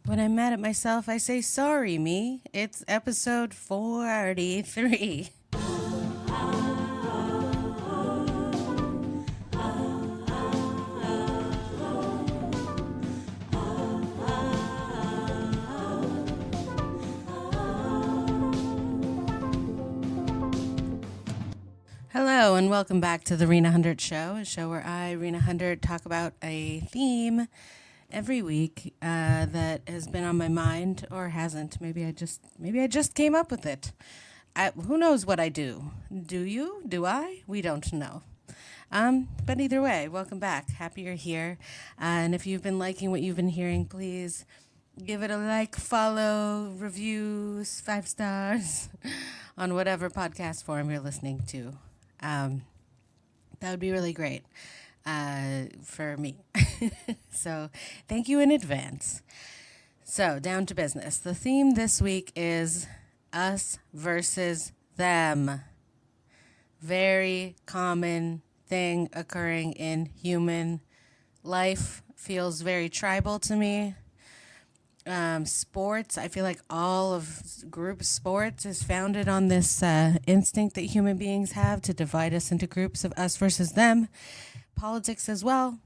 When I'm mad at myself, I say, sorry, me. It's episode 43. Hello, and welcome back to the Rena 100 Show, a show where I, Rena 100, talk about a theme every week that has been on my mind or hasn't. Maybe I just came up with it. Who knows what I do? Do you? Do I? We don't know. But either way, welcome back. Happy you're here. And if you've been liking what you've been hearing, please give it a like, follow, reviews, 5 stars on whatever podcast form you're listening to. That would be really great for me. So thank you in advance. So down to business. The theme this week is us versus them. Very common thing occurring in human life. Feels very tribal to me. Sports, I feel like all of group sports is founded on this instinct that human beings have to divide us into groups of us versus them. Politics as well.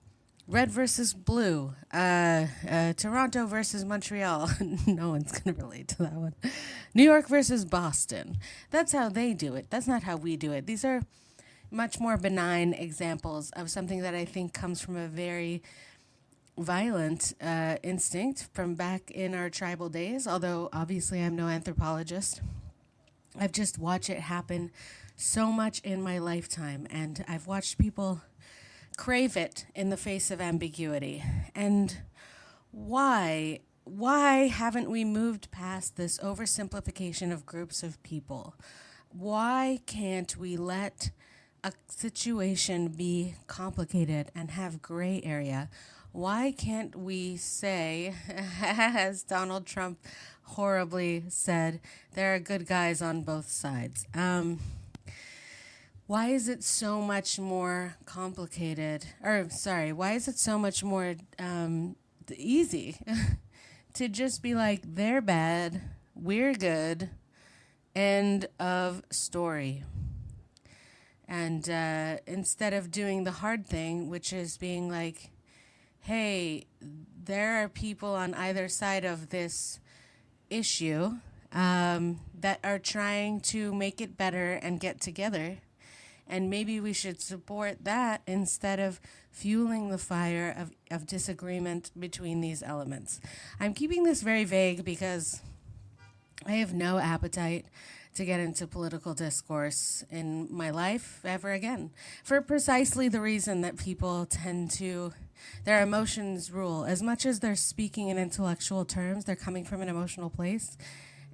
Red versus blue. Toronto versus Montreal. No one's going to relate to that one. New York versus Boston. That's how they do it. That's not how we do it. These are much more benign examples of something that I think comes from a very violent instinct from back in our tribal days, although obviously I'm no anthropologist. I've just watched it happen so much in my lifetime, and I've watched people crave it in the face of ambiguity. And why haven't we moved past this oversimplification of groups of people? Why can't we let a situation be complicated and have gray area? Why can't we say, as Donald Trump horribly said, there are good guys on both sides? Why is it so much more complicated? Why is it so much more easy to just be like, they're bad, we're good, end of story? And instead of doing the hard thing, which is being like, hey, there are people on either side of this issue that are trying to make it better and get together. And maybe we should support that instead of fueling the fire of disagreement between these elements. I'm keeping this very vague because I have no appetite to get into political discourse in my life ever again, for precisely the reason that people tend to, their emotions rule. As much as they're speaking in intellectual terms, they're coming from an emotional place,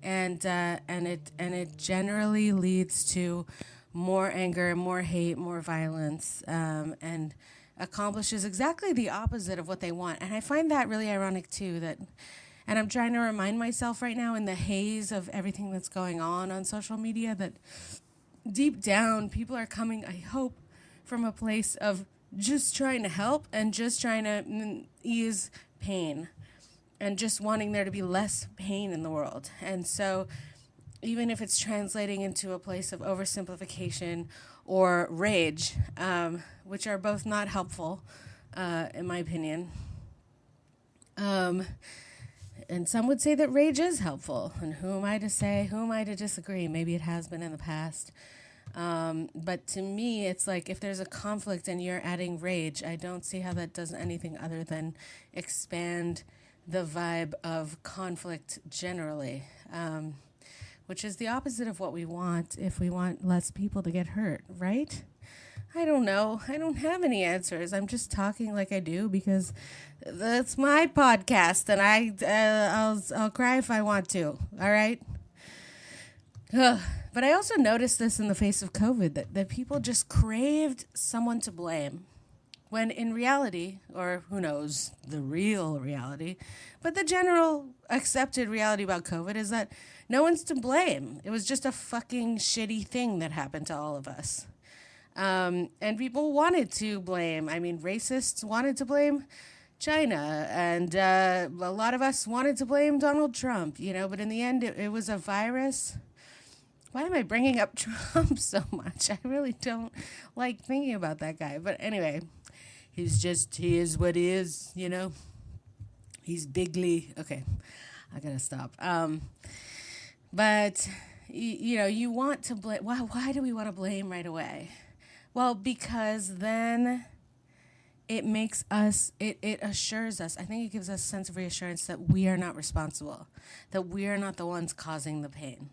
and it generally leads to more anger, more hate, more violence, and accomplishes exactly the opposite of what they want. And I find that really ironic too, and I'm trying to remind myself right now in the haze of everything that's going on social media that deep down people are coming, I hope, from a place of just trying to help and just trying to ease pain and just wanting there to be less pain in the world. And so even if it's translating into a place of oversimplification or rage, which are both not helpful, in my opinion, and some would say that rage is helpful. And who am I to say? Who am I to disagree? Maybe it has been in the past. But to me, it's like if there's a conflict and you're adding rage, I don't see how that does anything other than expand the vibe of conflict generally, which is the opposite of what we want if we want less people to get hurt, right? I don't know. I don't have any answers. I'm just talking like I do because that's my podcast, and I'll cry if I want to. All right. Ugh. But I also noticed this in the face of COVID that people just craved someone to blame, when in reality, or who knows, the real reality, but the general accepted reality about COVID is that no one's to blame. It was just a fucking shitty thing that happened to all of us. And people wanted to blame. I mean, racists wanted to blame China. And a lot of us wanted to blame Donald Trump, but in the end, it was a virus. Why am I bringing up Trump so much? I really don't like thinking about that guy. But anyway, he is what he is. He's bigly. Okay, I gotta stop. But, you want to blame. Why do we want to blame right away? Well, because then it makes us, it assures us, I think it gives us a sense of reassurance that we are not responsible, that we are not the ones causing the pain.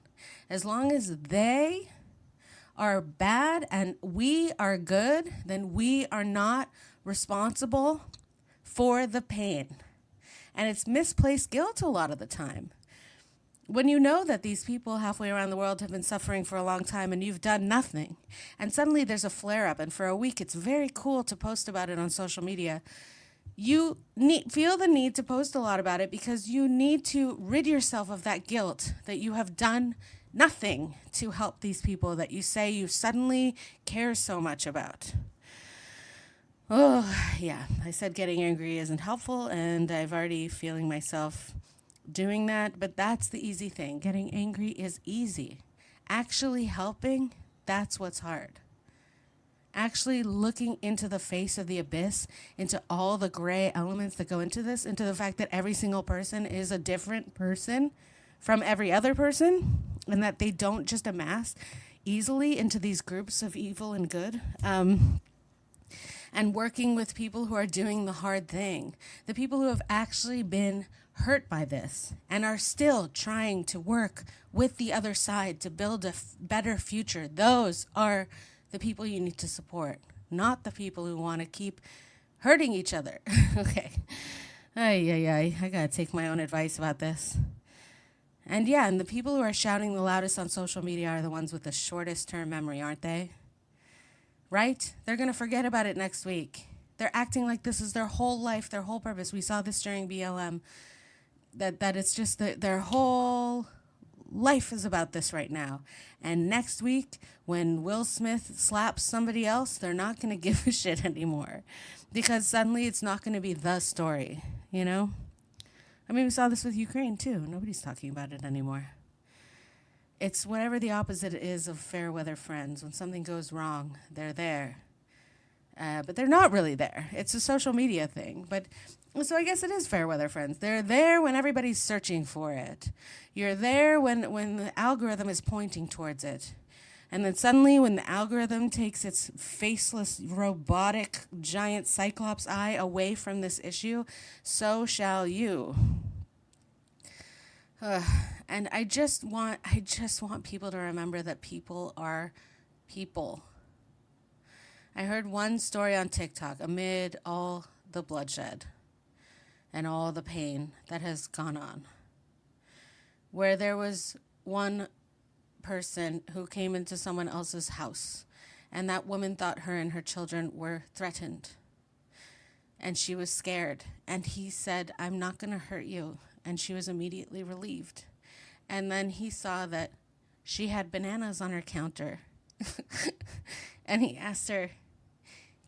As long as they are bad and we are good, then we are not responsible for the pain. And it's misplaced guilt a lot of the time. When you know that these people halfway around the world have been suffering for a long time and you've done nothing, and suddenly there's a flare up, and for a week it's very cool to post about it on social media, you feel the need to post a lot about it because you need to rid yourself of that guilt that you have done nothing to help these people that you say you suddenly care so much about. Oh, yeah, I said getting angry isn't helpful, and I've already feeling myself doing that, but that's the easy thing. Getting angry is easy. Actually helping, that's what's hard. Actually looking into the face of the abyss, into all the gray elements that go into this, into the fact that every single person is a different person from every other person, and that they don't just amass easily into these groups of evil and good. And working with people who are doing the hard thing, the people who have actually been hurt by this and are still trying to work with the other side to build a better future. Those are the people you need to support, not the people who want to keep hurting each other. Okay. I gotta take my own advice about this. And yeah, and the people who are shouting the loudest on social media are the ones with the shortest term memory, aren't they? Right? They're going to forget about it next week. They're acting like this is their whole life, their whole purpose. We saw this during BLM, that it's just their whole life is about this right now. And next week, when Will Smith slaps somebody else, they're not going to give a shit anymore. Because suddenly it's not going to be the story, I mean, we saw this with Ukraine, too. Nobody's talking about it anymore. It's whatever the opposite is of fair weather friends. When something goes wrong, they're there. But they're not really there. It's a social media thing. But so I guess it is fair weather friends. They're there when everybody's searching for it. You're there when the algorithm is pointing towards it. And then suddenly when the algorithm takes its faceless, robotic, giant cyclops eye away from this issue, so shall you. And I just want people to remember that people are people. I heard one story on TikTok amid all the bloodshed and all the pain that has gone on, where there was one person who came into someone else's house, and that woman thought her and her children were threatened. And she was scared. And he said, "I'm not going to hurt you." And she was immediately relieved. And then he saw that she had bananas on her counter. And he asked her,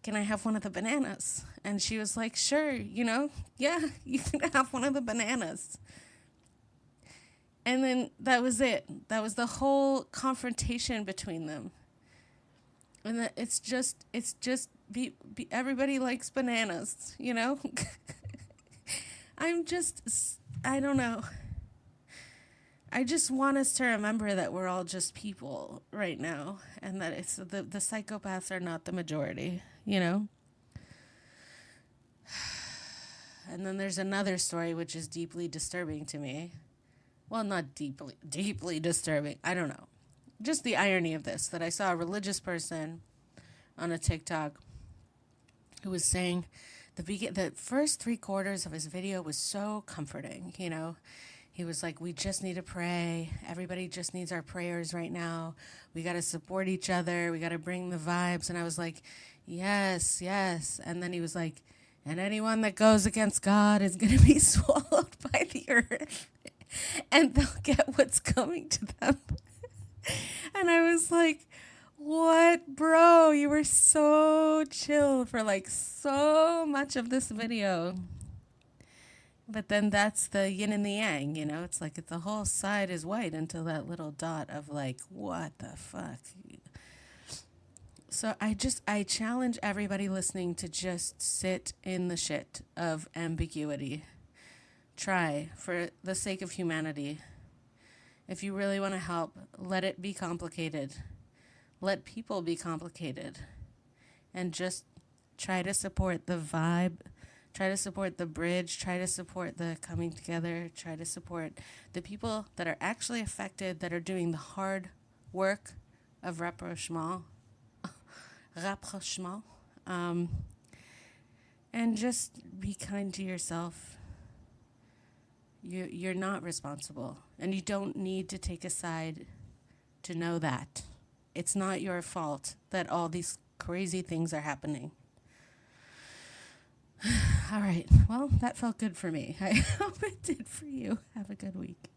"Can I have one of the bananas?" And she was like, "Sure, yeah, you can have one of the bananas." And then that was it. That was the whole confrontation between them. And that it's just everybody likes bananas, I don't know. I just want us to remember that we're all just people right now, and that it's the psychopaths are not the majority, And then there's another story which is deeply disturbing to me. Well, not deeply disturbing. I don't know. Just the irony of this, that I saw a religious person on a TikTok who was saying the first 3/4 of his video was so comforting, He was like, "We just need to pray. Everybody just needs our prayers right now. We got to support each other. We got to bring the vibes." And I was like, yes, yes. And then he was like, "And anyone that goes against God is going to be swallowed by the earth. And they'll get what's coming to them." And I was like, what, bro? You were so chill for like so much of this video. But then that's the yin and the yang, you know? It's like the whole side is white until that little dot of like, what the fuck? So I challenge everybody listening to just sit in the shit of ambiguity. Try, for the sake of humanity. If you really want to help, let it be complicated. Let people be complicated. And just try to support the vibe, try to support the bridge, try to support the coming together, try to support the people that are actually affected, that are doing the hard work of rapprochement, and just be kind to yourself. You're not responsible, and you don't need to take a side to know that. It's not your fault that all these crazy things are happening. All right. Well, that felt good for me. I hope it did for you. Have a good week.